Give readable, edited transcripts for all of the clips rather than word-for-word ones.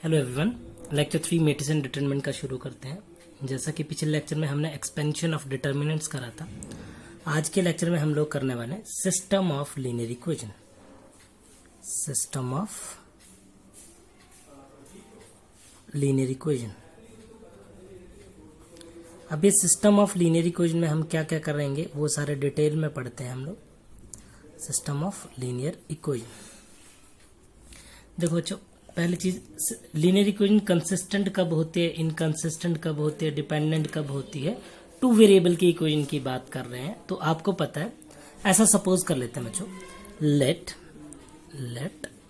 Hello everyone, lecture 3 matrix and determinant का शुरू करते हैं। जैसा कि पिछले लेक्चर में हमने एक्सपेंशन ऑफ डिटरमिनेंट्स करा था, आज के लेक्चर में हम लोग करने वाले हैं system of linear equation. System of linear equation. अब ये सिस्टम ऑफ लीनियर इक्वेशन में हम क्या क्या करेंगे वो सारे डिटेल में पढ़ते हैं हम लोग। सिस्टम ऑफ लीनियर इक्वेशन, देखो बच्चों, पहली चीज, लीनियर इक्वेशन कंसिस्टेंट कब होती है, इनकंसिस्टेंट कब होती है, डिपेंडेंट कब होती है। टू वेरिएबल की इक्वेशन की बात कर रहे हैं तो आपको पता है, ऐसा सपोज कर लेते हैं बच्चों, लेट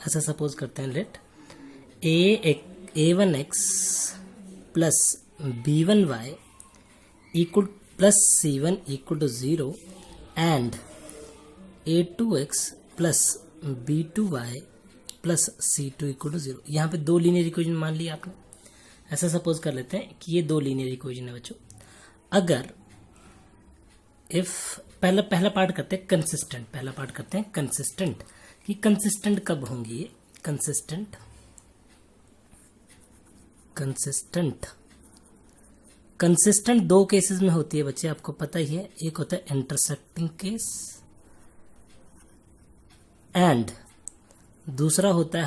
ऐसा सपोज करते हैं, let a1x plus b1y equal plus c1 equal to 0 and a2x plus b2y plus c2 equal to 0। यहाँ पे दो लीनियर इक्वेशन मान लिया आपने। ऐसा सपोज कर लेते हैं कि ये दो लीनियर इक्वेशन है बच्चों। अगर इफ पहला पार्ट करते हैं कंसिस्टेंट, पहला पार्ट करते हैं कंसिस्टेंट, कि कंसिस्टेंट कब होंगी ये। कंसिस्टेंट दो केसेस में होती है बच्चे, आपको पता ही है। एक होता है इंटरसेक्टिंग केस एंड दूसरा होता है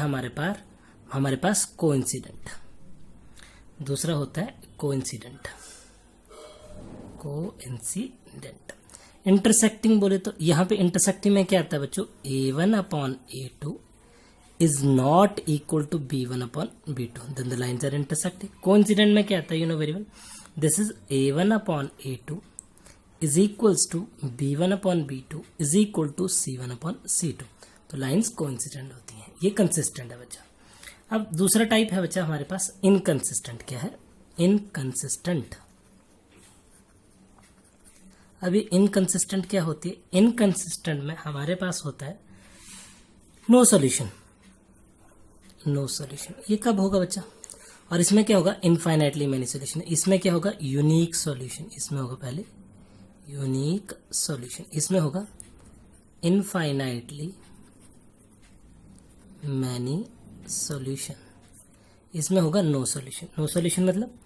हमारे पास कोइंसिडेंट। दूसरा होता है कोइंसिडेंट। इंटरसेक्टिंग बोले तो यहां पे इंटरसेक्टिंग में क्या आता है बच्चों, a1/a2 is not equal to b1/b2, then the lines are intersecting. Coincident में क्या आता है, you know very well, this is a1/a2 is equals to b1/b2 is equal to c1/c2, तो लाइंस कोइंसिडेंट होती हैं। ये कंसिस्टेंट है बच्चा। अब दूसरा टाइप है बच्चा हमारे पास इनकंसिस्टेंट। क्या है? इनकंसिस्टेंट। अब ये इनकंसिस्टेंट क्या होती है? इनकंसिस्टेंट में हमारे पास होता है नो सॉल्यूशन। ये कब होगा बच्चा? और इसमें क्या होगा? Infinitely many solution. इसमें क्या होगा? Unique solution. इसमें होगा पहले यूनिक सॉल्यूशन, इसमें होगा इनफाइनाइटली मैनी सॉल्यूशन, इसमें होगा नो सॉल्यूशन। नो सॉल्यूशन मतलब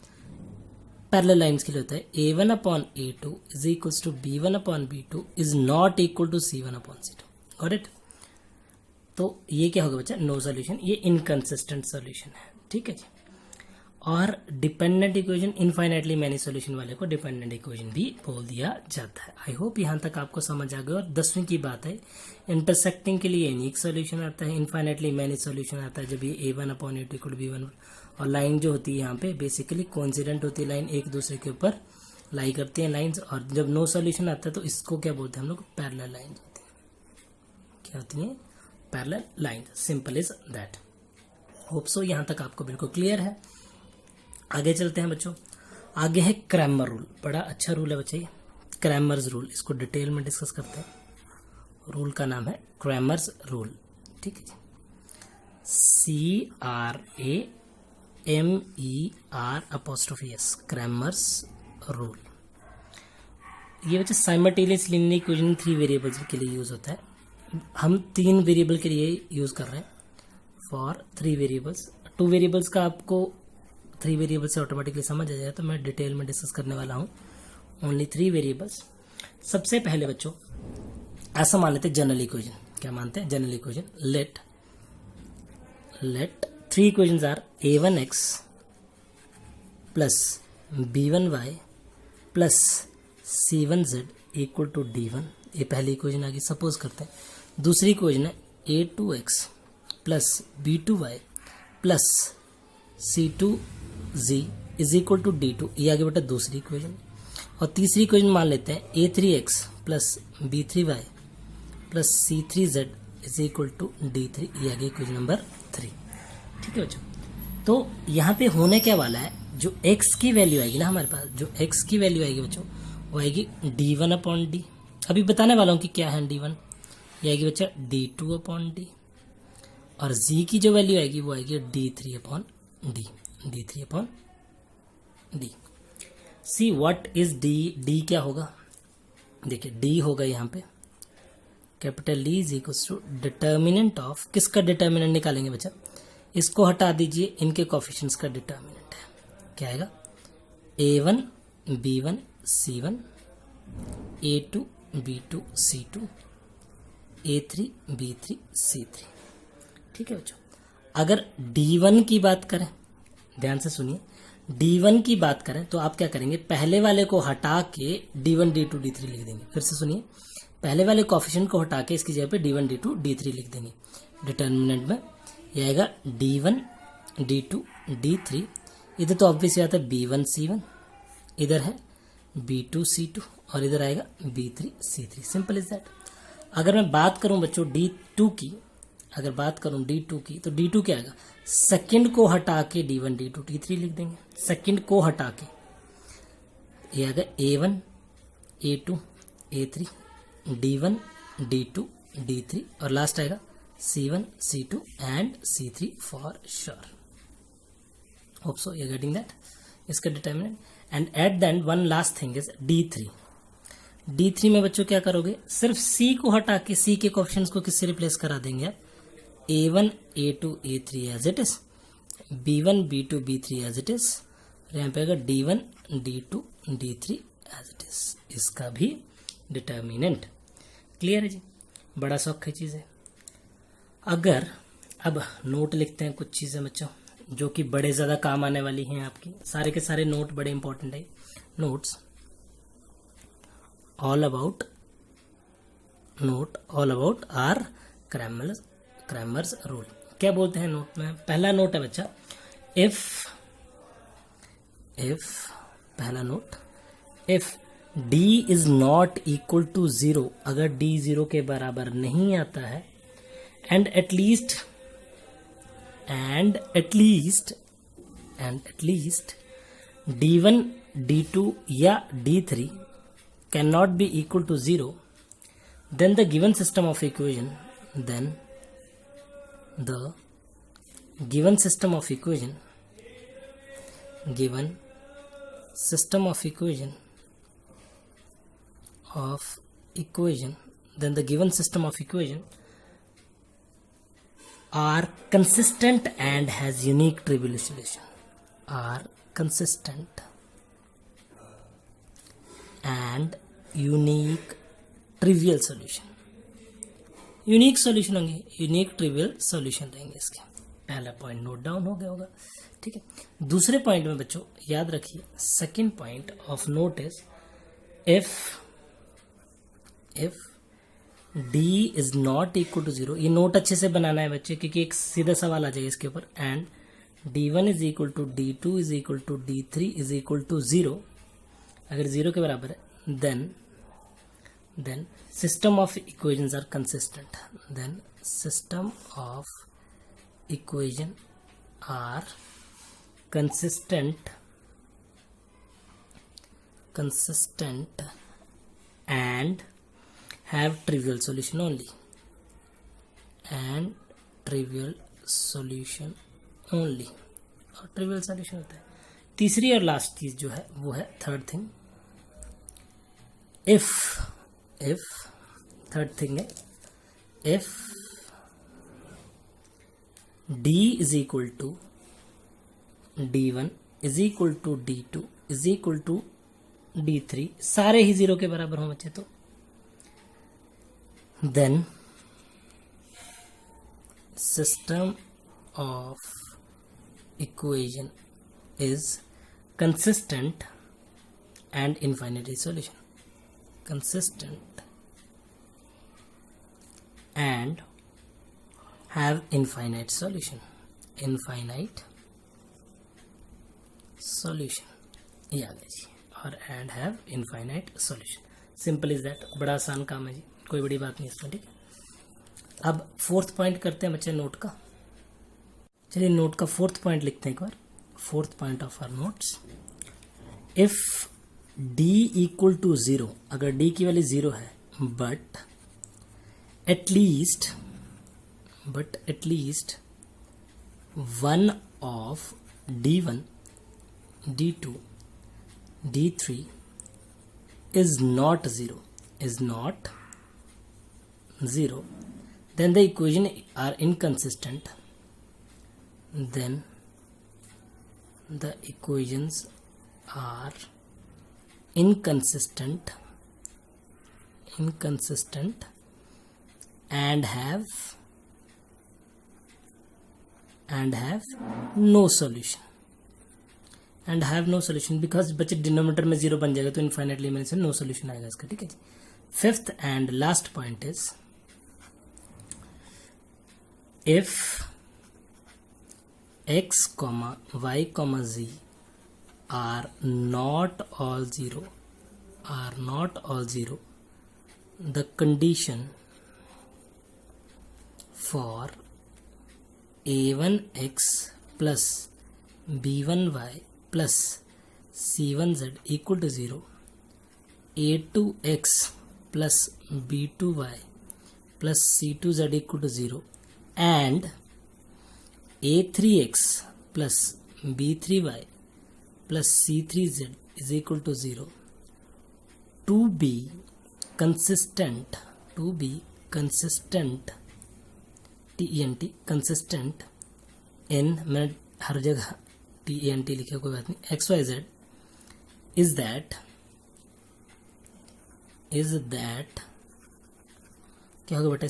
पैरेलल लाइंस के लिए होता है a1/a2 is equals to b1/b2 is not equal to c1/c2। Got it? तो ये क्या होगा बच्चा? No solution. ये इनकंसिस्टेंट सॉल्यूशन है, ठीक है जी। और dependent equation, infinitely many solution वाले को डिपेंडेंट इक्वेशन भी बोल दिया जाता है। आई होप यहां तक आपको समझ आ गया। और 10वीं की बात है, इंटरसेक्टिंग के लिए यूनिक सॉल्यूशन आता है, इनफाइनाइटली मैनी सॉल्यूशन आता है जब ये a1/a2 इक्वल टू b1। और लाइन जो होती है यहाँ पे बेसिकली कोइंसिडेंट होती है, लाइन एक दूसरे के ऊपर लाई करती है लाइंस। और जब नो सॉल्यूशन आता है तो इसको क्या बोलते हैं हम लोग? पैरेलल लाइंस होती है। क्या होती है? Parallel lines. Simple is that. Hope so यहां तक आपको बिल्कुल क्लियर है। आगे चलते हैं बच्चों। आगे है क्रैमर रूल। बड़ा अच्छा रूल है बच्चे ये, क्रैमर्स रूल। इसको डिटेल में डिस्कस करते हैं। रूल का नाम है क्रैमर्स रूल, ठीक है जी। CRAMER', Cramer's rule. ये बच्चे साइमल्टेनियस लीनियर इक्वेशन 3 वेरिएबल्स के लिए यूज होता है। हम 3 वेरिएबल के लिए यूज कर रहे हैं फॉर 3 वेरिएबल्स। 2 वेरिएबल्स का आपको 3 वेरिएबल से ऑटोमेटिकली समझ आ जाए, तो मैं डिटेल में डिस्कस करने वाला हूं ओनली 3 वेरिएबल्स। सबसे पहले बच्चों ऐसा मान लेते हैं जनरल इक्वेशन। क्या मानते हैं? General equation. Let 3 equations are a1x plus b1y plus c1z equal to d1। ये पहली इक्वेशन आगे सपोज करते हैं। दूसरी इक्वेशन है a2x plus b2y plus c2z is equal to d2। ये आगे बेटा दूसरी इक्वेशन। और तीसरी इक्वेशन मान लेते हैं a3x plus b3y plus c3z is equal to d3। ये आगे इक्वेशन नंबर 3, ठीक है बच्चों। तो यहाँ पे होने क्या वाला है, जो x की वैल्यू आएगी ना हमारे पास, जो x की वैल्यू आएगी बच्चों, वो आएगी d1/d। अभी बताने वाला हूँ कि क्या है d1। ये आएगी बच्चा d2/d। और z की जो वैल्यू आएगी वो आएगी d3/d। See what is d क्या होगा? देखिए d होगा यहाँ पे capital D is equal to determinant of, किसका डिटर्मिनेंट निकालेंगे बच्चा? इसको हटा दीजिए, इनके कोफिशिएंट्स का डिटर्मिनेंट है, क्या आएगा, A1 B1 C1, A2 B2 C2, A3 B3 C3। ठीक है बच्चों, अगर D1 की बात करें, ध्यान से सुनिए, D1 की बात करें तो आप क्या करेंगे, पहले वाले को हटा के D1 D2 D3 लिख देंगे। फिर से सुनिए, पहले वाले कोफिशिएंट को हटा के इसकी जगह पे D1 D2 D3 लिख देंगे। डिटर्मिनेंट में ये आएगा D1 D2 D3। इधर तो ऑब्वियस आता है B1 C1, इधर है B2 C2 और इधर आएगा B3 C3। Simple is that. अगर मैं बात करूं बच्चों D2 की, अगर बात करूं D2 की, तो D2 क्या आएगा, सेकंड को हटा के D1 D2 D3 लिख देंगे। सेकंड को हटा के ये आएगा A1 A2 A3 D1 D2 D3 और लास्ट आएगा C1 C2 and C3 for sure. Hope so you are getting that, इसका determinant. And at the end one last thing is D3। D3 में बच्चों क्या करोगे, सिर्फ C को हटा के C के कोएफिशिएंट्स को किससे रिप्लेस करा देंगे आप, A1 A2 A3 as it is, B1 B2 B3 as it is, और यहाँ पे आएगा D1 D2 D3 as it is, इसका भी डिटर्मिनेंट। क्लियर है जी, बड़ा सौख की चीज़ है। अगर अब नोट लिखते हैं कुछ चीज़ें बच्चों जो कि बड़े ज़्यादा काम आने वाली हैं आपकी, सारे के सारे नोट बड़े इंपॉर्टेंट है। Notes all about are Cramer's rule. क्या बोलते हैं नोट में, पहला नोट है बच्चा, इफ पहला note, if D is not equal to 0, अगर D 0 के बराबर नहीं आता है, एंड एटलीस्ट D1 D2 या D3 can not be equal to 0, then the given system of equation are consistent and has unique trivial solution, are consistent and unique trivial solution, unique solution होंगे, unique trivial solution रहेंगे इसके। पहला point note down हो गया होगा, ठीक है। दूसरे पॉइंट में बच्चों याद रखिए, second point of note is if D is not equal to 0, ये नोट अच्छे से बनाना है बच्चे क्योंकि एक सीधा सवाल आ जाएगा इसके ऊपर, and D1 is equal to D2 is equal to D3 is equal to 0, अगर 0 के बराबर है, then system of equations are consistent, then system of equation are consistent and have trivial solution only, and trivial solution only, और trivial solution होता है। तीसरी और last चीज जो है वो है third thing, if third thing है, if D is equal to D1 is equal to D2 is equal to D3, सारे ही 0 के बराबर हों बच्चे, तो then system of equation is consistent and infinite solution, consistent and have infinite solution, ये आ गया जी, और and have infinite solution, simple is that, बड़ा आसान काम है जी, कोई बड़ी बात नहीं इसमें, ठीक है। अब फोर्थ पॉइंट करते हैं बच्चे नोट का, चलिए नोट का फोर्थ पॉइंट लिखते हैं एक बार। Fourth point of our notes, if D equal to 0, अगर D की वैल्यू 0 है, but at least one of D1 D2 D3 is not 0, then the equation are inconsistent then the equations are inconsistent and have no solution. And have no solution because बच्चे denominator में zero बन जाएगा तो infinitely मेरे से no solution आएगा इसका. ठीक है जी. Fifth and last point is if x, y, z are not all zero, the condition for a1x plus b1y plus c1z equal to 0, a2x plus b2y plus c2z equal to 0 and a3x plus b3y plus c3z is equal to 0 to be consistent consistent in, मैं हर जगह TENT लिखे कोई बात नहीं, XYZ is that क्या होगा बेटा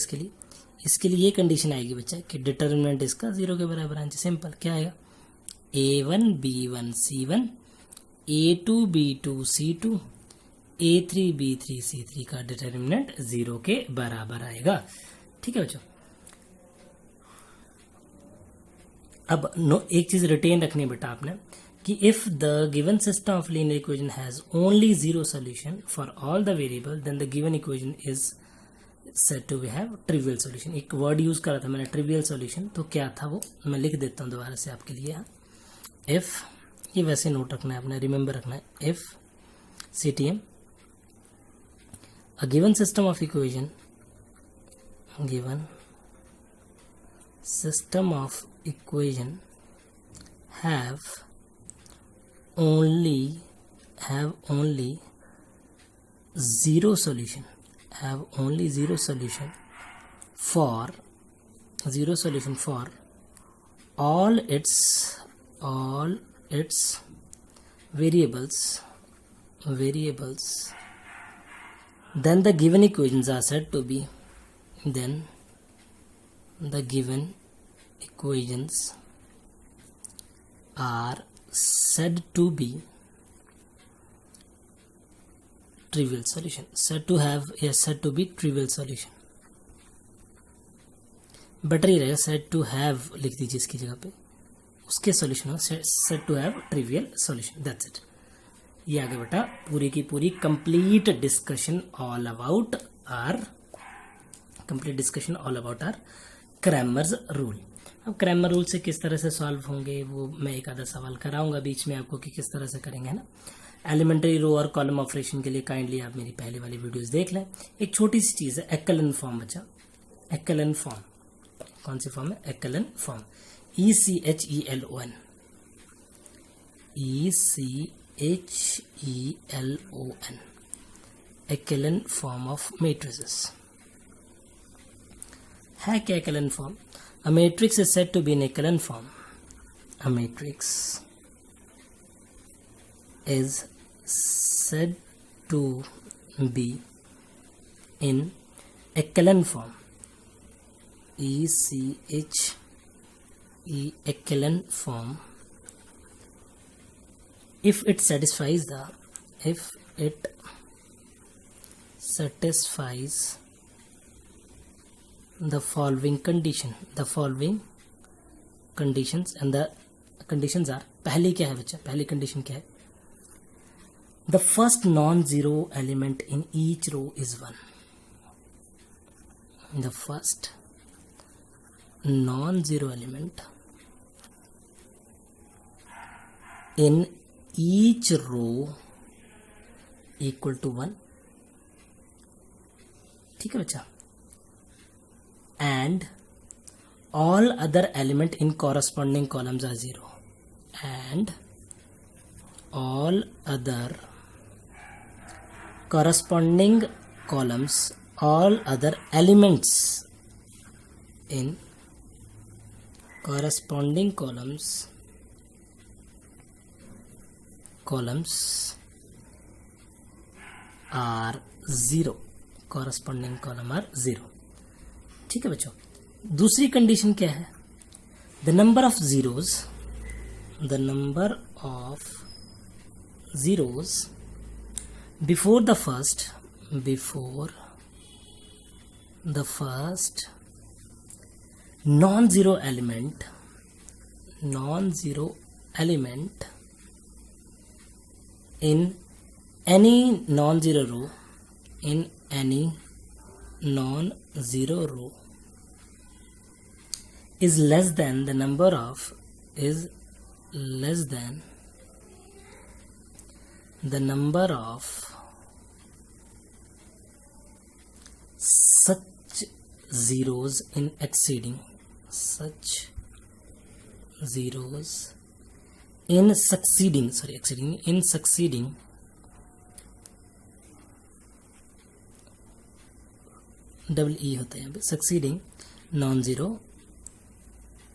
इसके लिए ये कंडीशन आएगी बच्चा कि डिटर्मिनेंट इसका 0 के बराबर आना चाहिए. सिंपल. क्या आएगा? A1 B1 C1 A2 B2 C2 A3 B3 C3 का डिटर्मिनेंट 0 के बराबर आएगा. ठीक है बच्चों. अब एक चीज रिटेन रखनी है बेटा आपने कि if the given system of linear equation has only zero solution for all the variable then the given equation is said to have trivial solution. एक वर्ड यूज करा था मैंने, ट्रिवियल सोल्यूशन. तो क्या था वो मैं लिख देता हूँ दोबारा से आपके लिए. इफ, ये वैसे नोट रखना है आपने, रिमेंबर रखना है. If CTM a given system of equation have only zero solution for all its variables, then the given equations are said to be trivial solution. Said to be trivial solution. Better ही रहेगा said to have लिख दीजिए इसकी जगह पे, उसके solution said to have trivial solution. That's it. ये आगे बेटा पूरी की पूरी complete discussion all about are Cramer's rule. अब क्रैमर रूल से किस तरह से सॉल्व होंगे वो मैं एक आधा सवाल कराऊंगा बीच में आपको कि किस तरह से करेंगे, है ना. एलिमेंट्री रो और कॉलम ऑपरेशन के लिए काइंडली आप मेरी पहले वाली वीडियोस देख लें. एक छोटी सी चीज है एक्कलन फॉर्म. बच्चा एक्कलन फॉर्म कौन सी फॉर्म है? Echelon form. ECHELON echelon form of matrices है. क्या echelon form? A matrix is said to be in echelon form. A matrix is said to be in echelon form. Echelon form if it satisfies the following conditions, and the conditions are, पहली क्या है बच्चा? पहली condition क्या है? The first non-zero element in each row is 1. The first non-zero element in each row equal to 1. ठीक है बच्चा. And all other element in corresponding columns are 0. And all other corresponding columns, all other elements in corresponding columns are 0, corresponding column are 0. ठीक है बच्चों, दूसरी condition क्या है? the number of zeros before the first non-zero element in any non-zero row is less than the number of such zeros in succeeding double E होता है यहाँ पे, सक्सीडिंग नॉन जीरो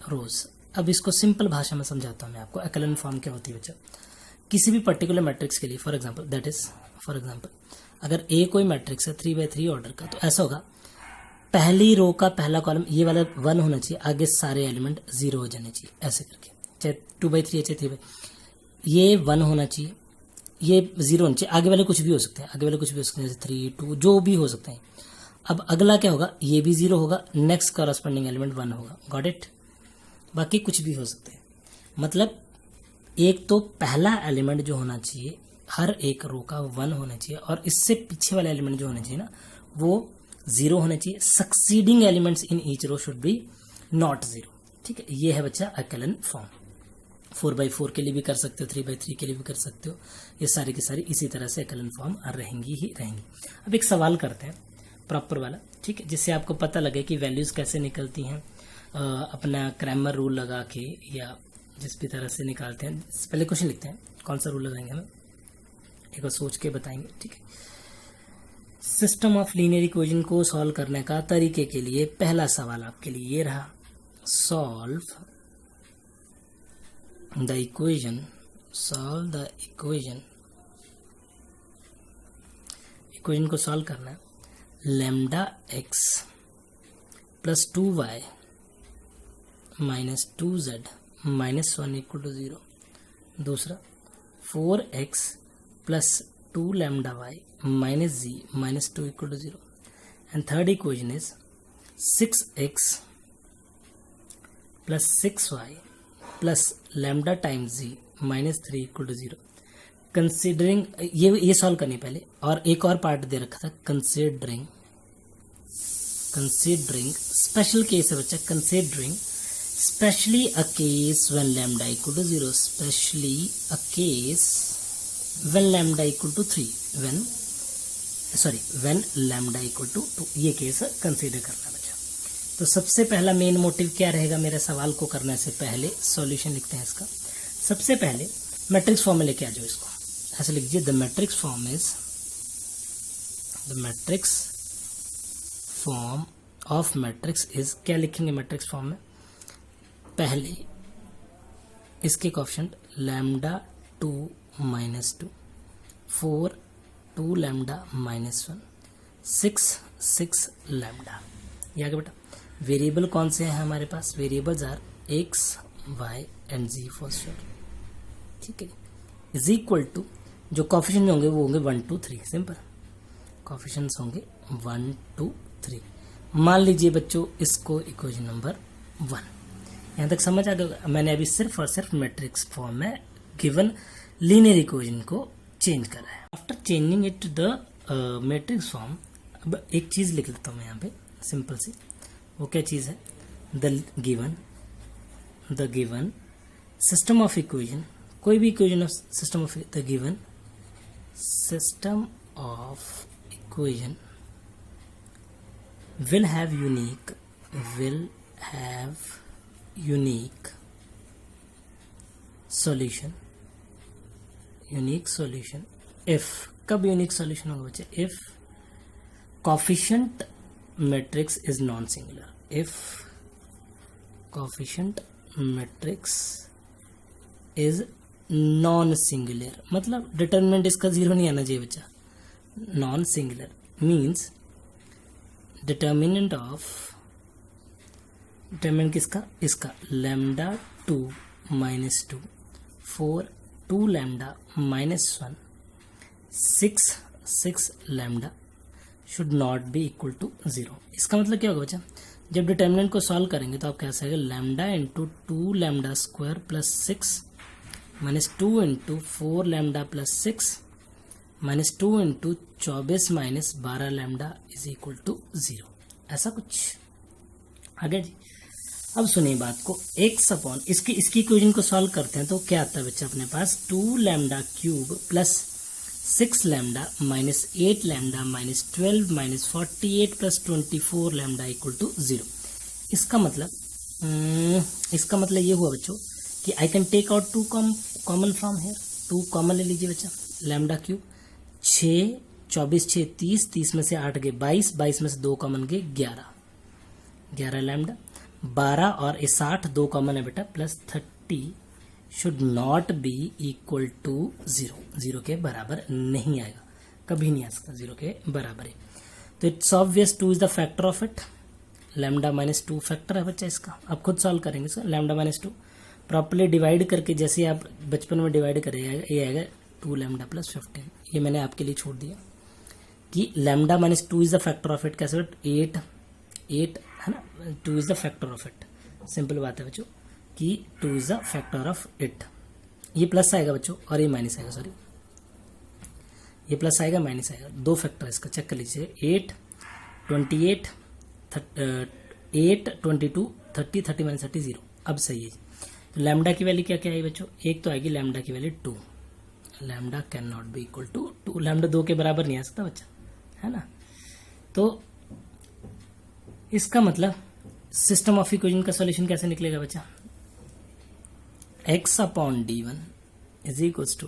रोज. अब इसको सिंपल भाषा में समझाता हूँ मैं आपको. एक्लन फॉर्म क्या होती है बच्चा? किसी भी पर्टिकुलर मैट्रिक्स के लिए, फॉर एग्जांपल अगर ए कोई मैट्रिक्स है 3x3 ऑर्डर का, तो ऐसा होगा पहली रो का पहला कॉलम ये वाला 1 होना चाहिए, आगे सारे एलिमेंट 0 हो जाने चाहिए, ऐसे करके. चाहे 2x3 चाहे 3x, ये 1 होना चाहिए, ये 0 होना चाहिए, आगे वाले कुछ भी हो सकते हैं, जैसे 3 2 जो भी हो सकते हैं. अब अगला क्या होगा? ये भी 0 होगा, नेक्स्ट कॉरस्पॉन्डिंग एलिमेंट 1 होगा. Got it? बाकी कुछ भी हो सकते हैं. मतलब एक तो पहला एलिमेंट जो होना चाहिए हर एक रो का 1 होना चाहिए, और इससे पीछे वाला एलिमेंट जो होना चाहिए ना वो 0 होना चाहिए. Succeeding elements in each row should be not 0. ठीक है, ये है बच्चा एक्लन फॉर्म. 4x4 के लिए भी कर सकते हो, 3x3 के लिए भी कर सकते हो. ये सारी की सारी इसी तरह से एक्लन फॉर्म रहेंगी. अब एक सवाल करते हैं प्रॉपर वाला, ठीक है, जिससे आपको पता लगे कि वैल्यूज कैसे निकलती हैं अपना क्रैमर रूल लगा के, या जिस भी तरह से निकालते हैं. पहले क्वेश्चन लिखते हैं, कौन सा रूल लगाएंगे हमें एक बार सोच के बताएंगे. ठीक है, सिस्टम ऑफ लीनियर इक्वेशन को सॉल्व करने का तरीके के लिए पहला सवाल आपके लिए ये रहा. सॉल्व द इक्वेशन को सॉल्व करना है. Lambda x plus 2y minus 2z minus 1 equal to 0. दूसरा 4x plus 2 lambda y minus z minus 2 equal to 0. And third equation is 6x plus 6y plus lambda times z minus 3 equal to 0. Considering ये solve करनी पहले, और एक और part दे रखा था considering special case है बच्चा. Considering specially a case when lambda equal to 0, specially a case when lambda equal to 3, when lambda equal to 2. ये केस कंसीडर करना बच्चा. तो सबसे पहला मेन मोटिव क्या रहेगा मेरे सवाल को करने से पहले? सॉल्यूशन लिखते हैं इसका. सबसे पहले मैट्रिक्स फॉर्म में लेके आ जाओ इसको. ऐसे लिख दीजिए, the matrix form of matrix is. क्या लिखेंगे मैट्रिक्स फॉर्म में? पहले इसके coefficient lambda 2 minus 2, 4 2 lambda minus 1, 6 lambda. ये आगे बेटा वेरिएबल कौन से हैं हमारे पास? Variables are x, y and z for sure. ठीक है, इज इक्वल टू जो कोएफिशिएंट होंगे वो होंगे 1 2 3. सिंपल कोएफिशिएंट्स होंगे 1 2 3. मान लीजिए बच्चों इसको इक्वेशन नंबर 1. यहाँ तक समझ आ गया? मैंने अभी सिर्फ और सिर्फ मैट्रिक्स फॉर्म में गिवन लीनियर इक्वेशन को चेंज करा है. After changing it to the matrix form, अब एक चीज लिख लेता हूँ मैं यहाँ पे सिंपल सी. वो क्या चीज है? The given system of equation, कोई भी equation of system of the given system of equation will have unique solution if. कब यूनिक सॉल्यूशन होगा बच्चे? if coefficient matrix is non-singular. if coefficient matrix is non singular, मतलब determinant इसका zero नहीं आना चाहिए बच्चा। नॉन सिंगुलर मीन्स डिटर्मिनेंट किसका, इसका lambda 2 minus 2 4 2 lambda minus 1 6 lambda should not be equal to 0। इसका मतलब क्या होगा बच्चा, जब डिटर्मिनेंट को सॉल्व करेंगे तो आप क्या आएगा, lambda into 2 lambda square plus 6 minus 2 into 4 lambda plus 6 minus 2 into 24 minus 12 lambda is equal to 0, ऐसा कुछ आगे जी। अब सुनिए बात को, एक्स अपॉन इसकी इक्वेशन को सॉल्व करते हैं तो क्या आता है बच्चा अपने पास, 2 lambda cube plus 6 lambda minus 8 lambda minus 12 minus 48 plus 24 lambda equal to 0। इसका मतलब ये हुआ बच्चों कि I can take out 2 common from here, 2 common ले लीजिए बच्चा। लैम्डा क्यूब 6 24 6 30 30 में से 8 गए 22 22 में से 2 कॉमन गए 11 लैम्डा 12 और 60 2 कॉमन है बेटा plus 30 should not be equal to 0 के बराबर नहीं आएगा, कभी नहीं आ सकता 0 के बराबर है। तो it's obvious 2 is the factor of it, lambda minus 2 factor है बच्चा इसका। आप खुद सॉल्व करेंगे इसका, लैम्डा माइनस 2 प्रॉपर्ली डिवाइड करके जैसे आप बचपन में डिवाइड करेंगे ये आएगा 2 लैम्डा प्लस 15। ये मैंने आपके लिए छोड़ दिया कि lambda minus 2 is the factor of it, कैसे 8 है ना, 2 is the factor of it, simple बात है बच्चों कि 2 is the factor of it. ये प्लस आएगा बच्चों और ये माइनस आएगा, सॉरी ये प्लस आएगा माइनस आएगा, 2 फैक्टर इसका चेक कर लीजिए, 8 28 8 22 30 30 माइनस 30 0। अब सही है। तो लैम्डा की वैल्यू क्या क्या आई बच्चों, एक तो आएगी लैम्डा की value 2, lambda can not be equal to 2, lambda 2 के बराबर नहीं आ सकता बच्चा, है ना। तो इसका मतलब सिस्टम ऑफ इक्वेशन का सॉल्यूशन कैसे निकलेगा बच्चा, x upon d1 is equal to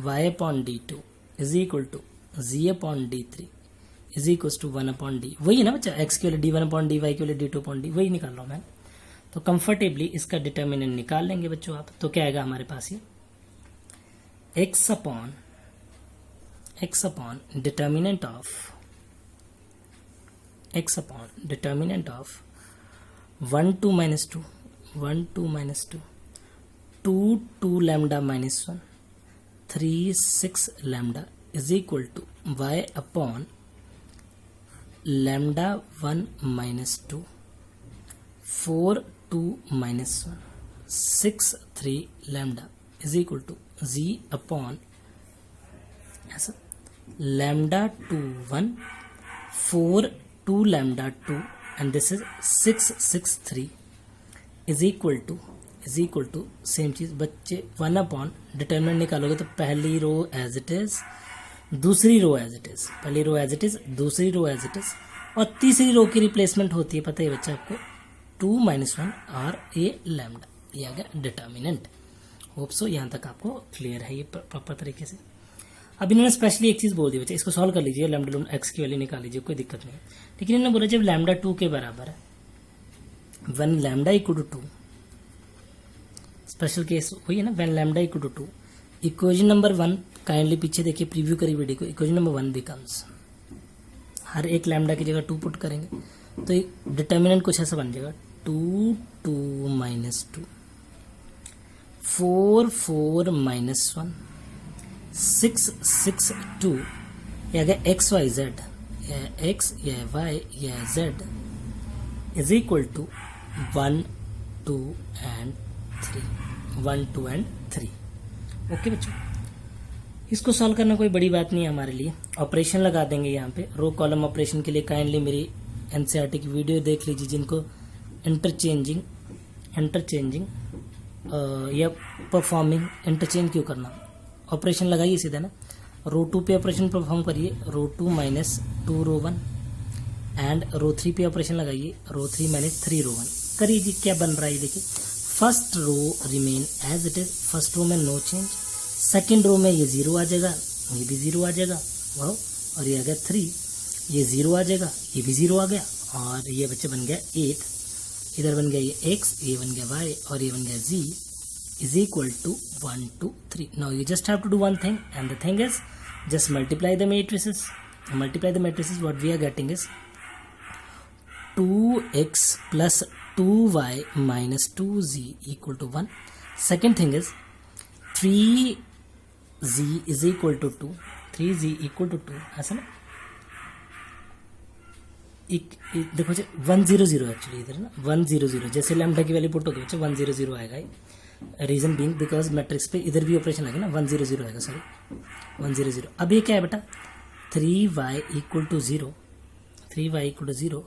y upon d2 is equal to z upon d3 is equal to 1 upon d। वही है ना बच्चा, x की वैल्यू d1 अपॉन dy की वैल्यू d2 अपॉन d, वही निकाल रहा हूं मैं। तो कंफर्टेबली इसका डिटर्मिनेंट निकाल लेंगे बच्चों आप। तो क्या आएगा हमारे पास ये x upon determinant of 1 2 minus 2 1 2 minus 2 2 2 lambda minus 1 3 6 lambda is equal to y upon lambda 1 minus 2 4 2 minus 1 6 3 lambda is equal to z upon ऐसा lambda 2 1 4 2 lambda 2 and this is 6 6 3 is equal to same चीज बच्चे 1 upon determinant निकालोगे तो पहली रो as it is, दूसरी रो as it is, पहली रो as it is, दूसरी रो as it is और तीसरी रो की रिप्लेसमेंट होती है, पता है बच्चा आपको 2 माइनस 1 और ए लैम्डा, ये आ गया डिटर्मिनेंट। होप सो यहाँ तक आपको क्लियर है ये प्रॉपर तरीके से। अब इन्होंने स्पेशली एक चीज बोल दी बच्चा, इसको सॉल्व कर लीजिए, लैम्डा एक्स की वैल्यू निकाल लीजिए, कोई दिक्कत नहीं है। लेकिन इन्होंने बोला जब लैम्डा 2 के बराबर है, when lambda equal to 2, special case वही है ना, when lambda equal to 2, equation number 1 kindly पीछे देखिए प्रीव्यू करी वीडियो को, इक्वेशन नंबर 1 बिकम्स, हर एक लैम्डा की जगह 2 पुट करेंगे तो डिटर्मिनेंट कुछ ऐसा बन जाएगा 2 2 माइनस 2 4 4 माइनस 1 6 6 2, या अगर एक्स वाई जेड, या एक्स या वाई या z is equal to 1 2 and 3, 1 2 and 3। Okay बच्चों, इसको सॉल्व करना कोई बड़ी बात नहीं है हमारे लिए। ऑपरेशन लगा देंगे यहाँ पे, रो कॉलम ऑपरेशन के लिए काइंडली मेरी एनसीईआरटी की वीडियो देख लीजिए, जिनको इंटरचेंजिंग या परफॉर्मिंग, इंटरचेंज क्यों करना, ऑपरेशन लगाइए सीधा ना, रो 2 पे ऑपरेशन परफॉर्म करिए, रो 2 माइनस 2 रो 1 एंड रो 3 पे ऑपरेशन लगाइए, रो 3 माइनस 3 रो 1 करिए जी, क्या बन रहा है देखिए। First row remain as it is, first row में नो चेंज, सेकेंड रो में ये 0 आ जाएगा, ये भी 0 आ जाएगा, वाह, और ये आ गया 3, ये 0 आ जाएगा, ये भी 0 आ गया, और ये बच्चे बन गया 8, इधर बन गया ये x, ये बन गया y और ये बन गया z is equal to 1 2 3. Now you just have to do one thing, and the thing is just multiply the matrices. What we are getting is 2x plus 2y minus 2z equal to 1. Second thing is 3z is equal to 2. 3z equal to 2, ऐसा ना, देखो 100 actually इधर ना 100, जैसे lambda की value put होगी बच्चे 100 आएगा. रीजन बीइंग बिकॉज मैट्रिक्स पे इधर भी ऑपरेशन आएगा ना, 100 आएगा, सॉरी 100. अब ये क्या है बेटा, 3y equal to 0, 3y equal to 0,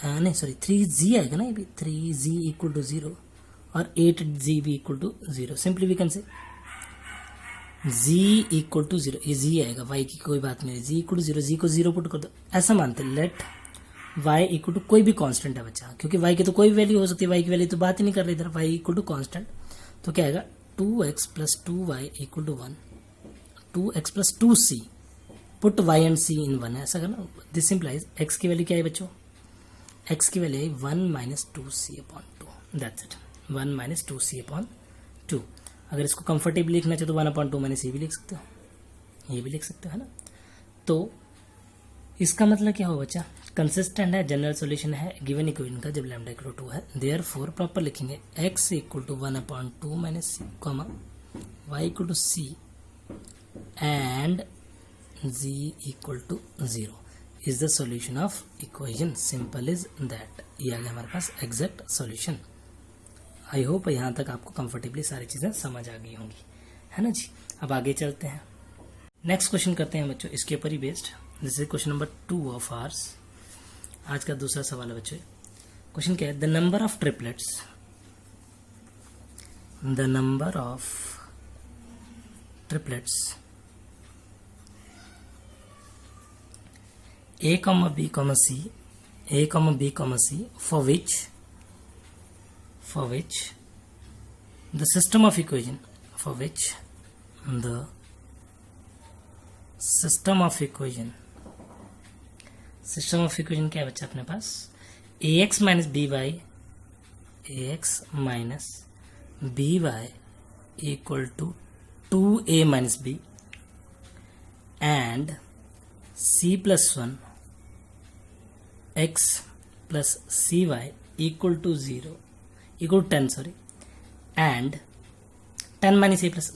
नहीं सॉरी 3z आएगा ना, ये भी 3z इक्वल टू 0 और 8z भी equal to 0. Simply we can say z equal to 0, ये z आएगा, y की कोई बात नहीं, z इक्वल टू 0, z को 0 पुट कर दो. ऐसा मानते लेट y इक्वल टू कोई भी कांस्टेंट है बच्चा, क्योंकि y की तो कोई वैल्यू हो सकती है, y की वैल्यू तो बात ही नहीं कर रही इधर, y इक्वल टू कांस्टेंट. तो क्या आएगा 2x plus 2y equal to 1, 2x plus 2c, put y and c in 1, ऐसा करना. दिस इंप्लाइज x की वैल्यू क्या है बच्चों, x की वैल्यू है 1 minus 2c upon 2, that's it, 1 minus 2c upon 2. अगर इसको कंफर्टेबली लिखना चाहे तो 1 अपॉन 2 माइनस ये भी लिख सकते हो, ये भी लिख सकते हो, है ना. तो इसका मतलब क्या हो बच्चा, कंसिस्टेंट है, जनरल सॉल्यूशन है गिवन इक्वेशन का जब लैम्डा इक्वल टू 2 है. देयरफॉर प्रॉपर लिखेंगे x equal to 1 upon 2 minus c, comma y equal to c and z equal to 0 is the solution of equation. Simple is that. ये आ गया हमारे पास एग्जैक्ट सॉल्यूशन. आई होप यहाँ तक आपको कंफर्टेबली सारी चीज़ें समझ आ गई होंगी, है ना जी. अब आगे चलते हैं, नेक्स्ट क्वेश्चन करते हैं बच्चों इसके ऊपर ही based. This is question number 2 of ours. आज का दूसरा सवाल है बच्चों. क्वेश्चन क्या है, the number of triplets, the number of triplets a comma b comma c, a comma b comma c, for which the system of equation, for which the system of equation क्या है बच्चा अपने पास, ax minus by equal to 2a minus b and c plus 1 x plus cy equal to 0 equal 10, sorry, and 10 minus a plus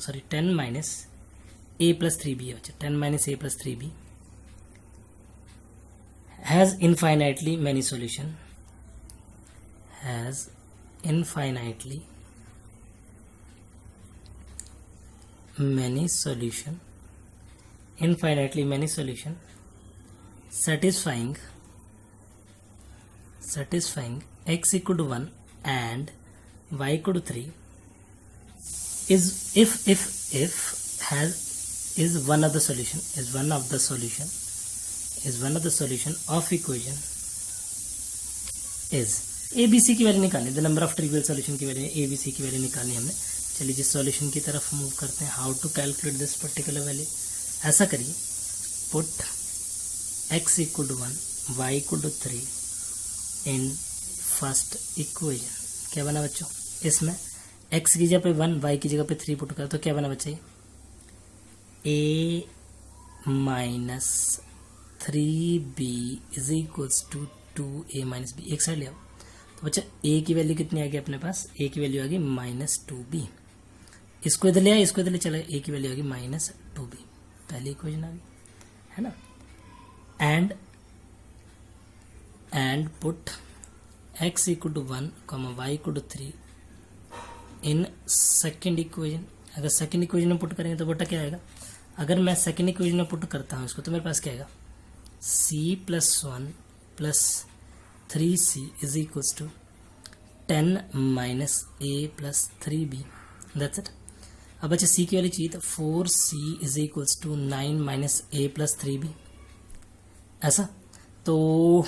3b है बच्चा, 10 minus a plus 3b has infinitely many solution, has infinitely many solution satisfying x equal to 1 and y equal to 3 is one of the solution of equation is ABC की value निकालनी, the number of trivial solution की value ABC की value निकालनी हमने. चलिए जिस solution की तरफ मूव करते हैं, how to calculate this particular value. ऐसा करिए, put x equal to 1 y equal to 3 in first equation. क्या बना बच्चों, इसमें x की जगह पे 1 y की जगह पे 3 पुट कर, तो क्या बना बच्चा, a minus 3b is equals to 2a minus b. एक साइड ले आओ, तो बच्चा a की वैल्यू कितनी आ गई अपने पास, a की वैल्यू आ गई माइनस 2b. इसको इधर ले आए, इसको इधर ले चला, a की वैल्यू आ गई माइनस 2b. पहली इक्वेशन आ गई, है ना. And put x equal to 1 y equal to 3 in second equation. अगर सेकेंड इक्वेशन में पुट करेंगे तो बेटा क्या आएगा, अगर मैं सेकेंड इक्वेशन में पुट करता हूँ इसको, तो मेरे पास क्या आएगा, c plus 1 plus 3c is equals to 10 minus a plus 3b. That's it. अब अच्छा c की वैल्यू चाहिए, तो 4c is equals to 9 minus a plus 3b. ऐसा, तो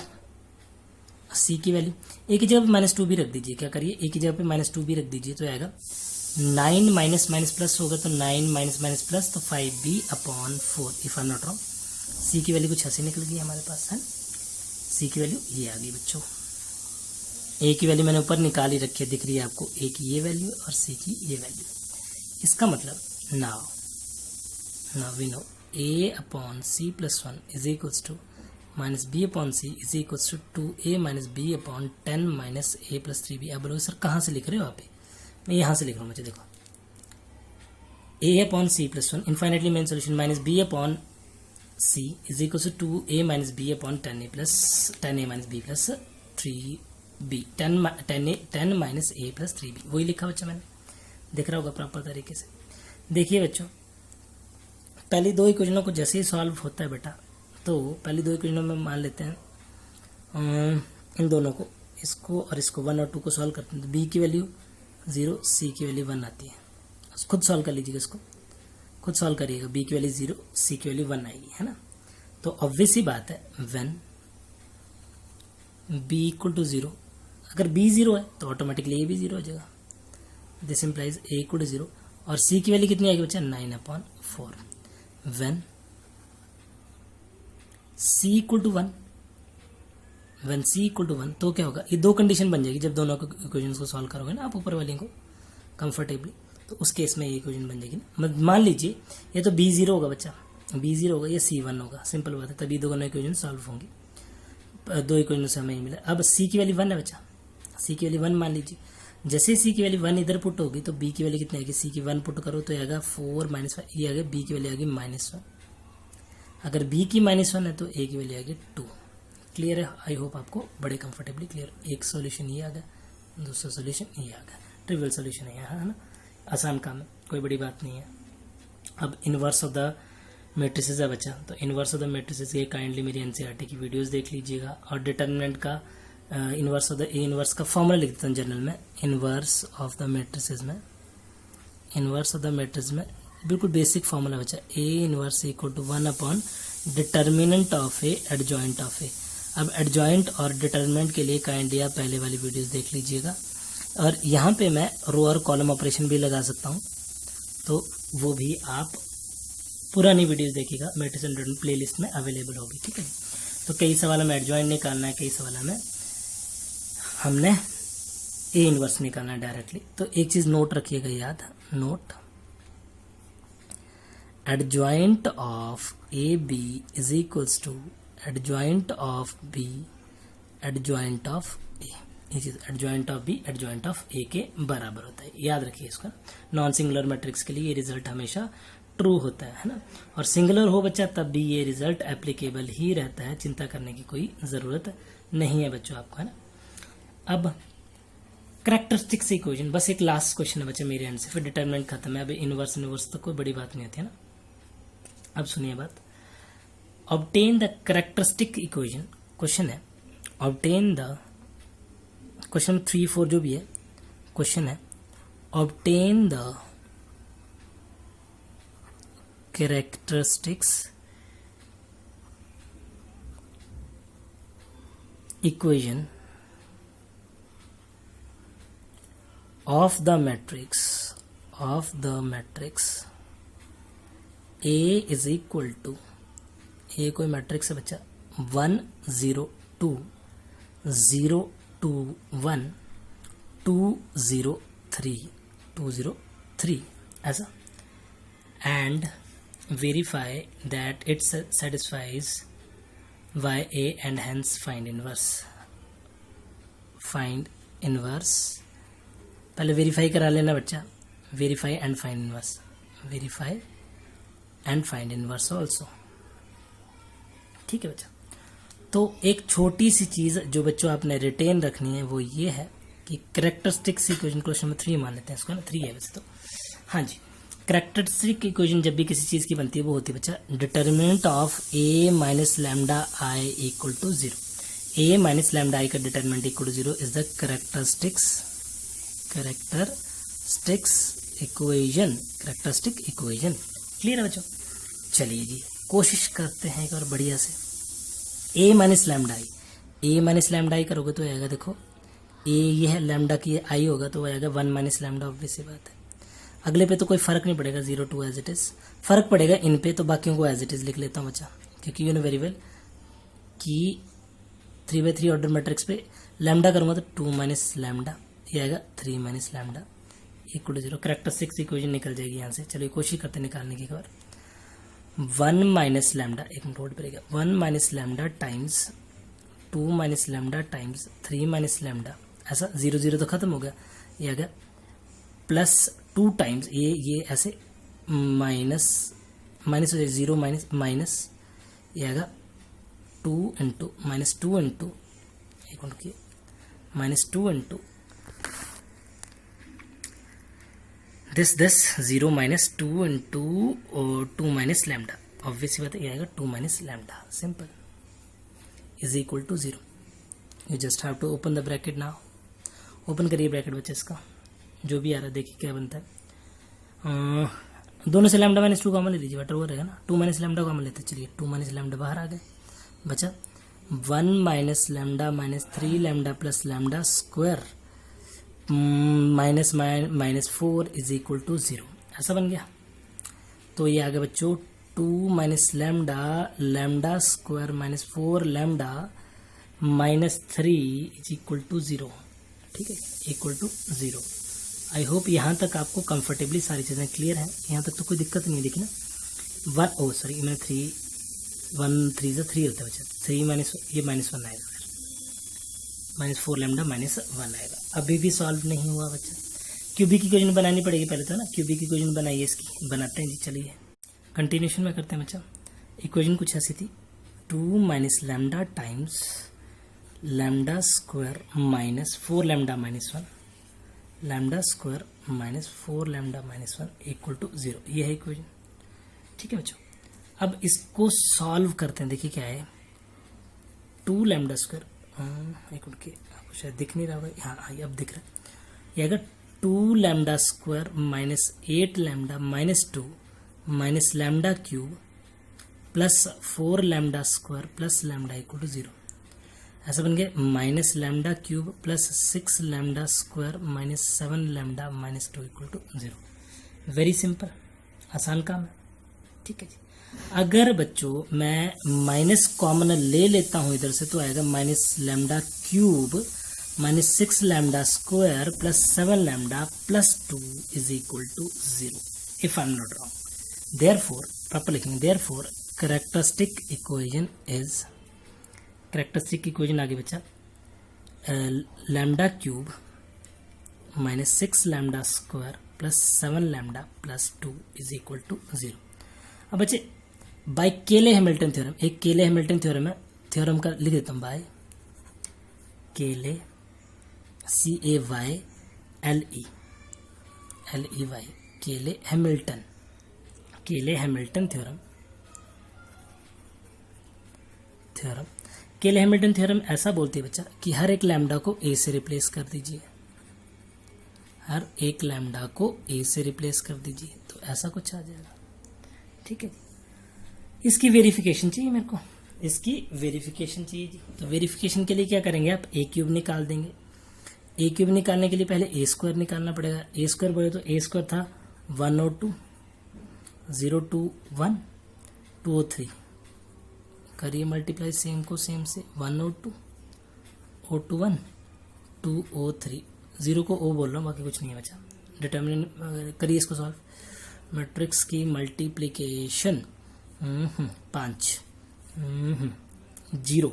c की वैल्यू a की जगह पे माइनस 2 भी रख दीजिए. क्या करिए, a की जगह पे माइनस 2 भी रख दीजिए, तो आएगा 9 माइनस माइनस प्लस होगा, तो 9 माइनस माइनस प्लस, तो 5b upon 4 if I am not wrong. c की वैल्यू कुछ ऐसी निकल गई हमारे पास, है. c की वैल्यू ये आ गई बच्चों. ए की वैल्यू मैंने ऊपर निकाल ही रखी है, दिख रही है आपको, ए की ये वैल्यू और सी की ये वैल्यू। इसका मतलब now we know a upon c plus 1 is equals to minus b upon c is equals to 2a minus b upon 10 minus a plus 3b। अब बोलो सर कहाँ से लिख रहे हो आप? मैं यहाँ से लिख रहा हूँ, मुझे देखो a upon c plus 1 infinitely many solution minus b upon c is equals to 2a minus b upon 10a minus b plus 3b 10 minus a plus 3b। वही लिखा बच्चा मैंने, दिख रहा होगा प्रॉपर तरीके से। देखिए बच्चों, पहली दो इक्वेशनों को जैसे ही सॉल्व होता है बेटा, तो पहली दो इक्वेशनों में मान लेते हैं इन दोनों को, इसको और इसको 1 और 2 को सॉल्व करते हैं तो b की वैल्यू 0, c की वैल्यू 1 आती है। खुद सॉल्व कर लीजिएगा, इसको खुद सॉल्व करिएगा, b की वैल्यू 0, c की वैल्यू 1 आएगी, है ना। तो ऑब्वियस ही बात है, व्हेन b इक्वल टू 0, अगर b 0 है तो ऑटोमेटिकली a भी 0 हो जाएगा। This implies a equal to 0 और c की वैल्यू कितनी आएगी बच्चा? 9/4। When c equal to 1, when c equal to 1 तो क्या होगा? ये दो कंडीशन बन जाएगी जब दोनों इक्वेशन को सॉल्व करोगे ना आप ऊपर वाले को कंफर्टेबली, तो उस केस में ये इक्वेशन बन जाएगी ना। मान लीजिए ये तो b 0 होगा बच्चा, b 0 होगा, ये c 1 होगा, सिंपल बात है, तभी दोनों इक्वेशन सॉल्व होंगी। दो इक्वेशन से हमें ही मिला। अब c की वैल्यू 1 है बच्चा, c की वैल्यू 1 मान लीजिए। जैसे c की वैल्यू 1 इधर पुट होगी तो b की वैल्यू कितनी आएगी? c की 1 पुट करो तो आएगा 4 माइनस 5, ये आएगा b की वैल्यू आएगी -1। अगर b की -1 है तो a की वैल्यू आएगी 2। क्लियर है? आई होप आपको बड़े कंफर्टेबली क्लियर। एक सॉल्यूशन ये आ गया, दूसरा सॉल्यूशन ये आ गया, ट्रिवियल सॉल्यूशन है ना, आसान काम है, कोई बड़ी बात नहीं है। अब इनवर्स ऑफ द मैट्रिसेस है बच्चा, तो इनवर्स ऑफ द मैट्रिसेस ये काइंडली मेरी एनसीईआरटी की वीडियोस देख लीजिएगा। और डिटर्मिनेंट का inverse of the A inverse का फॉर्मूला लिख देता हूँ जनरल में। इनवर्स ऑफ द मैट्रिसेस में, इनवर्स ऑफ द मैट्रिक्स में बिल्कुल बेसिक फॉर्मूला बच्चा, A inverse equal to 1 upon determinant of A adjoint of A. अब एडजॉइंट और डिटर्मिनेंट के लिए काइंडली आप पहले वाली वीडियोस देख लीजिएगा। और यहाँ पे मैं रो और कॉलम ऑपरेशन भी लगा सकता हूँ, तो वो भी आप पुरानी वीडियोस देखिएगा, मैट्रिक्स एंड डिटर्मिनेंट प्लेलिस्ट में अवेलेबल होगी, ठीक है। तो कई सवाल में एडजॉइंट निकालना है, कई सवाल में हमने ए इनवर्स निकालना है डायरेक्टली। तो एक चीज नोट रखिएगा याद, note adjoint of A B is equals to adjoint of B adjoint of A. ये चीज adjoint of B adjoint of A के बराबर होता है, याद रखिए इसका। नॉन सिंगुलर मैट्रिक्स के लिए ये रिजल्ट हमेशा ट्रू होता है ना। और सिंगुलर हो बच्चा तब भी ये रिजल्ट एप्लीकेबल ही रहता है, चिंता करने की कोई जरूरत नहीं है बच्चों आपको, है ना। अब कैरेक्टरिस्टिक्स इक्वेशन, बस एक लास्ट क्वेश्चन है बच्चा मेरे एंड से, फिर डिटरमिनेंट खत्म है। अब इनवर्स इनवर्स तो कोई बड़ी बात नहीं होती है ना। अब सुनिए बात, obtain the characteristic equation, question है ऑब्टेन द, क्वेश्चन 3, 4 जो भी है क्वेश्चन है, obtain the characteristics equation of the matrix A is equal to, A कोई मैट्रिक्स है बच्चा, 1 0 2 0 2 1 2 0 3 2 0 3 ऐसा, and verify that it satisfies YA and hence find inverse। find inverse पहले वेरीफाई करा लेना बच्चा, verify and find inverse, verify and find inverse also, ठीक है बच्चा। तो एक छोटी सी चीज जो बच्चों आपने रिटेन रखनी है वो ये है कि कैरेक्टरिस्टिक्स इक्वेशन, क्वेश्चन नंबर 3 मान लेते हैं इसको ना, 3 है वैसे तो, हाँ जी। कैरेक्टरिस्टिक इक्वेशन जब भी किसी चीज की बनती है वो होती है बच्चा determinant of A minus lambda I equal to 0। A minus lambda I का determinant equal to 0 is the characteristics equation, characteristic equation. Clear है बच्चों? चलिए जी कोशिश करते हैं एक और बढ़िया से। ए माइनस लैम्डा आई, ए माइनस लैम्डा आई करोगे तो आएगा, देखो ए ये है, लैम्डा की आई होगा तो आएगा 1 माइनस लैम्डा, ऑब्वियस सी बात है। अगले पे तो कोई फर्क नहीं पड़ेगा, 0 2 एज इट इज, फर्क पड़ेगा इन पे, तो बाकियों को एज इट इज लिख लेता हूँ बच्चा, क्योंकि यू नो वेरी वेल कि 3/3 ऑर्डर मैट्रिक्स पे लैम्डा करूँगा तो 2 माइनस लैम्डा, ये आएगा 3 minus lambda equal to 0। Characteristics equation निकल जाएगी यहाँ से। चलिए कोशिश करते निकालने की एक बार। 1 माइनस लैम्डा, एक मिनट होल्ड करेगा, 1 minus lambda times 2 minus lambda times 3 minus lambda, ऐसा 0 0 तो खत्म हो गया, ये आ गया प्लस 2 टाइम्स ये ऐसे माइनस माइनस हो जाए 0 माइनस माइनस, ये आएगा 2 इंटू माइनस 2 इंटू एक मिनट की minus 2 into this 0 minus 2 into 2 minus lambda, obviously बात है ये आएगा 2 minus lambda, simple, is equal to 0। You just have to open the bracket now. Open करिए ब्रैकेट बच्चे, इसका जो भी आ रहा है देखिए क्या बनता है। दोनों से लैम्डा माइनस 2 कॉमन ले लीजिए, बेटर वो रहेगा ना। 2 माइनस लैम्डा कॉमन लेते, चलिए 2 माइनस लैम्डा बाहर आ गए, बचा 1 minus lambda minus 3 lambda plus lambda square minus minus 4 is equal to 0, ऐसा बन गया। तो ये आ गया बच्चों 2 minus lambda lambda square minus 4 lambda minus 3 is equal to 0, ठीक है, इक्वल टू 0। आई होप यहाँ तक आपको कंफर्टेबली सारी चीज़ें क्लियर हैं, यहाँ तक तो कोई दिक्कत नहीं है। देखिए ना 1 ओ सॉरी मैंने 3 1 3 से 3 होता है बच्चा, 3 माइनस ये माइनस 1 आएगा, फिर माइनस 4 लैम्डा माइनस 1 आएगा। अभी भी सॉल्व नहीं हुआ बच्चा, क्यूबिक इक्वेशन बनानी पड़ेगी पहले तो ना, क्यूबिक इक्वेशन बनाइए, इसकी बनाते हैं जी। चलिए कंटिन्यूशन में करते हैं बच्चा। इक्वेशन कुछ ऐसी थी 2 minus lambda times lambda square minus 4 lambda minus 1 lambda square minus 4 lambda minus 1 equal to 0, ये है इक्वेशन, ठीक है बच्चों। अब इसको सॉल्व करते हैं, देखिए क्या है 2 लैम्डा स्क्वायर, एक मिनट के आपको शायद दिख नहीं रहा होगा, हाँ अब दिख रहा है, ये अगर 2 lambda square minus 8 lambda minus 2 minus lambda cube plus 4 lambda square plus lambda equal to 0, ऐसा बन गया minus lambda cube plus 6 lambda square minus 7 lambda minus 2 equal to 0। Very simple, आसान काम है, ठीक है जी। अगर बच्चों मैं माइनस कॉमन ले लेता हूं इधर से तो आएगा minus lambda cube minus 6 lambda square plus 7 lambda plus 2 is equal to 0 if I am not wrong. Therefore proper लिखेंगे, therefore characteristic equation is, characteristic equation आगे बचा lambda cube minus 6 lambda square plus 7 lambda plus 2 is equal to 0। अब बच्चे bye केले Hamilton theorem, एक केले Hamilton theorem है, theorem का लिख देता हूँ बाय केले CAYLE केले हैमिल्टन थ्योरम केले हैमिल्टन थ्योरम ऐसा बोलती है बच्चा कि हर एक लैम्डा को A से रिप्लेस कर दीजिए, हर एक लैम्डा को A से रिप्लेस कर दीजिए, तो ऐसा कुछ आ जाएगा, ठीक है जी। इसकी वेरिफिकेशन चाहिए मेरे को, इसकी वेरिफिकेशन चाहिए जी। तो वेरिफिकेशन के लिए क्या करेंगे आप, A क्यूब निकाल देंगे। A क्यूब निकालने के लिए पहले A स्क्वायर निकालना पड़ेगा। A स्क्वायर बोले तो A स्क्वायर था 102 021 203, करिए मल्टीप्लाई सेम को सेम से 102 021 203, 0 को O बोल रहा हूँ बाकी कुछ नहीं है बचा। डिटर्मिनेंट करिए इसको सॉल्व, मैट्रिक्स की multiplication 5 0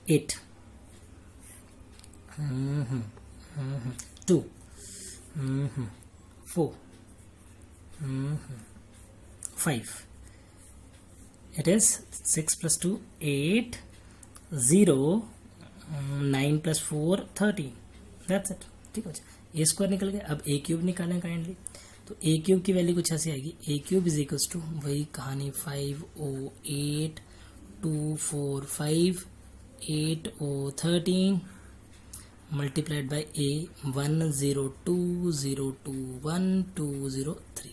8 2 4 5, it is 6 plus 2 8 0 9 plus 4 13, that's it, ठीक है। A स्क्वायर निकल गया। अब A क्यूब निकालें काइंडली, तो A क्यूब की वैल्यू कुछ ऐसी आएगी, A cube is equals to वही कहानी 508 245 8013 मल्टीप्लाइड बाई A 102021203।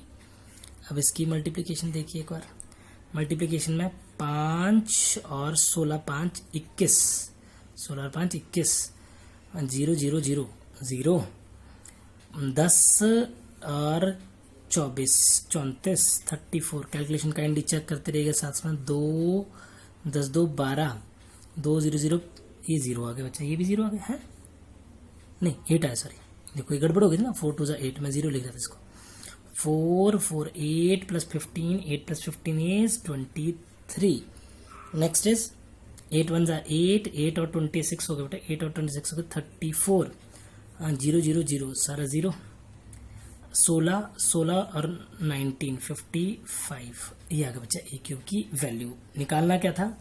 अब इसकी मल्टीप्लिकेशन देखिए एक बार, मल्टीप्लिकेशन में 5 और 16 5 21, 16 और 5 21 0 0 0 0 10 और 24 34 34, कैलकुलेशन काइंडली चेक करते रहिएगा साथ में 2 10 2 12, 2 0 0, ये 0 आ गया बच्चा, ये भी 0 आ गया है, नहीं 8 आया, सॉरी देखो ये गड़बड़ हो गई थी ना, 4 2 8, मैं 0 लिख रहा था इसको। 4 4 8 plus 15, 8 plus 15 is 23। Next is 8 1 8, 8 और 26 हो गया बेटा, 8 और 26 हो गया 34, 0 0 0 सारा 0, 16 16 और 19 55, ये आ गया बच्चा ए क्यूब की वैल्यू। निकालना क्या था,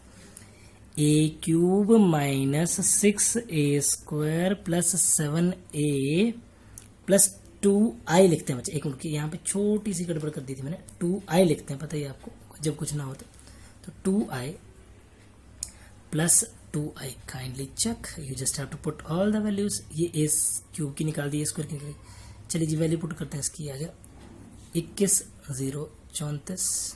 a cube minus 6a² plus 7a plus 2i लिखते हैं बच्चा। एक मिनट की यहाँ पे छोटी सी गड़बड़ कर दी थी मैंने, 2i लिखते हैं, पता ही आपको जब कुछ ना हो तो 2i plus 2i, kindly check, you just have to put all the values. ये ए क्यूब की निकाल दी, स्क्वायर की निकाली, चलिए जी वैल्यू पुट करते हैं इसकी। आ गया 21 0 34,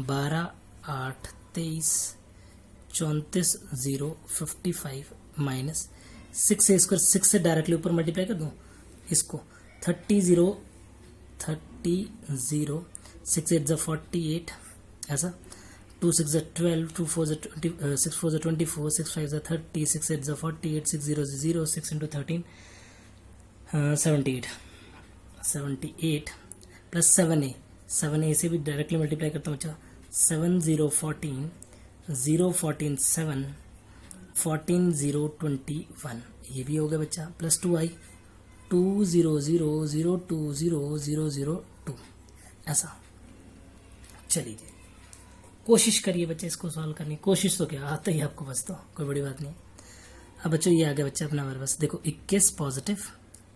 12 8 23, 34 0 55 माइनस 6a² 6 से डायरेक्टली ऊपर मल्टीप्लाई कर दूं इसको, 30 0 6 8 48, ऐसा 2 6 12, 2 4 6 4 24, 6 5 30, 6 8 48, 6 0 0, 6 into 13 78 प्लस 7a से भी डायरेक्टली मल्टीप्लाई करता हूँ बच्चा, 7 0 14, 0 14 7, 14 0 21, ये भी हो गया बच्चा, प्लस 2i 2 0 0 0 2 0 0 0 2, ऐसा। चलिए कोशिश करिए बच्चे इसको सॉल्व करने की, कोशिश तो क्या आता ही आपको, बस तो कोई बड़ी बात नहीं। अब बच्चों ये आ गया बच्चा अपना हमारे पास, देखो 21 पॉजिटिव,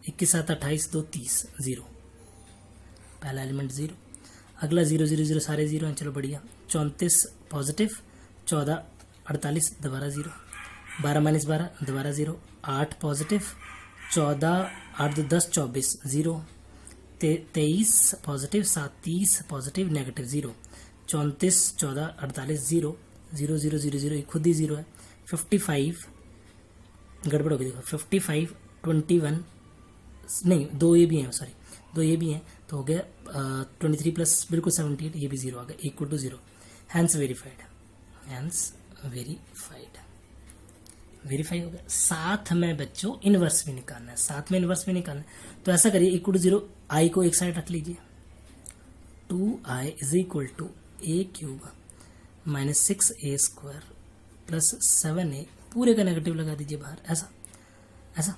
21 7 28 2 30 0, पहला एलिमेंट 0, अगला 0 0 0 सारे 0 हैं, चलो बढ़िया। 34 पॉजिटिव, 14 48 दोबारा 0, 12 माइनस 12 दोबारा 0, 8 पॉजिटिव, 14 8 2 10 24 0, 23 पॉजिटिव, 7 30 पॉजिटिव नेगेटिव 0, 34 14 48 0 0 0 0 0, खुद ही 0 है। 55 गड़बड़ हो गई देखो, 55 21, नहीं 2 ये भी हैं, सॉरी 2 ये भी हैं, तो हो गया 23 प्लस बिल्कुल 78, ये भी 0 आ गया, equal to 0, hence verified, hence verify हो गया। साथ में बच्चों इनवर्स भी निकालना है, साथ में इनवर्स भी निकालना है, तो ऐसा करिए इक्वल टू 0, आई को एक साइड रख लीजिए, 2i is equal to A cube minus 6a² plus 7a, पूरे का नेगेटिव लगा दीजिए बाहर, ऐसा ऐसा।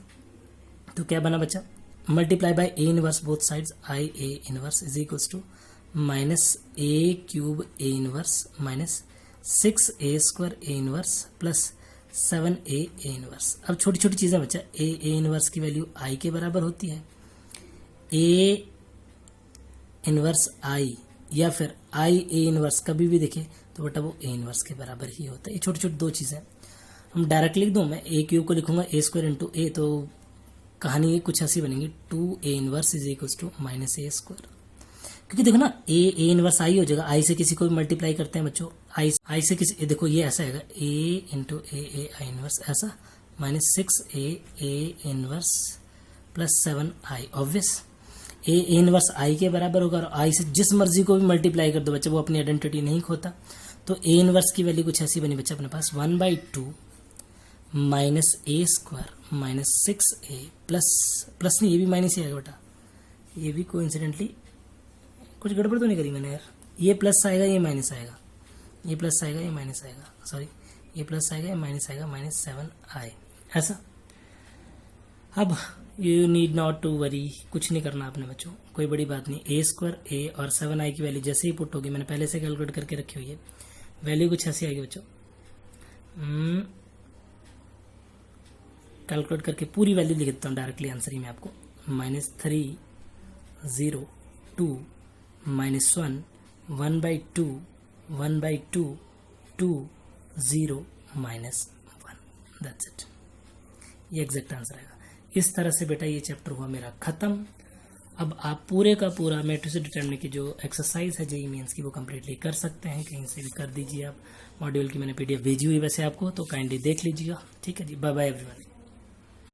तो क्या बना बच्चा, multiply by A inverse both sides, I A inverse is equals to minus A cube A inverse minus 6a² A inverse plus 7a A inverse. अब छोटी छोटी चीज़ें बच्चा, ए इनवर्स की वैल्यू आई के बराबर होती है, ए इनवर्स आई या फिर आई ए इनवर्स कभी भी देखे तो बेटा वो ए इनवर्स के बराबर ही होता है। ये छोटी छोटी दो चीज़ें हम डायरेक्ट लिख दूँ, मैं ए क्यूब को लिखूंगा a² इंटू ए, तो कहानी कुछ ऐसी बनेगी, 2a inverse is equals to minus a², क्योंकि देखो ना ए इनवर्स आई हो जाएगा, आई से किसी को भी मल्टीप्लाई करते हैं बच्चों, आई से किसी, देखो ये ऐसा आएगा ए इंटू ए आई इनवर्स, ऐसा minus 6a inverse plus 7i, obvious A inverse आई के बराबर होगा, और आई से जिस मर्जी को भी मल्टीप्लाई कर दो बच्चा, वो अपनी आइडेंटिटी नहीं खोता। तो ए इनवर्स की वैल्यू कुछ ऐसी बनी बच्चा अपने पास, 1/2 minus a² minus 6a plus नहीं, ये भी माइनस ही आएगा बेटा, ये भी कोइंसिडेंटली कुछ गड़बड़ तो नहीं करी मैंने यार, ये प्लस आएगा ये माइनस आएगा, ये प्लस आएगा ये माइनस आएगा, सॉरी ये प्लस आएगा ये माइनस आएगा, माइनस 7i, ऐसा। अब you need not to worry, कुछ नहीं करना आपने बच्चों, कोई बड़ी बात नहीं। a² a और 7i की वैल्यू जैसे ही पुट होगी, मैंने पहले से कैलकुलेट करके रखी हुई है, वैल्यू कुछ ऐसी आएगी बच्चों, कैलकुलेट करके पूरी वैल्यू लिख देता हूँ डायरेक्टली आंसर ही में आपको, -3 0 2 -1 1/2 1/2 2 0 -1, दैट्स इट, ये एग्जैक्ट आंसर आएगा। इस तरह से बेटा ये चैप्टर हुआ मेरा खत्म। अब आप पूरे का पूरा मैट्रिक्स डिटरमिनेंट की जो एक्सरसाइज है जेईई मेंस की वो कम्प्लीटली कर सकते हैं, कहीं से भी कर दीजिए आप। मॉड्यूल की मैंने पीडीएफ भेजी हुई वैसे आपको, तो काइंडली देख लीजिएगा। ठीक है जी, बाय बाय एवरीवन।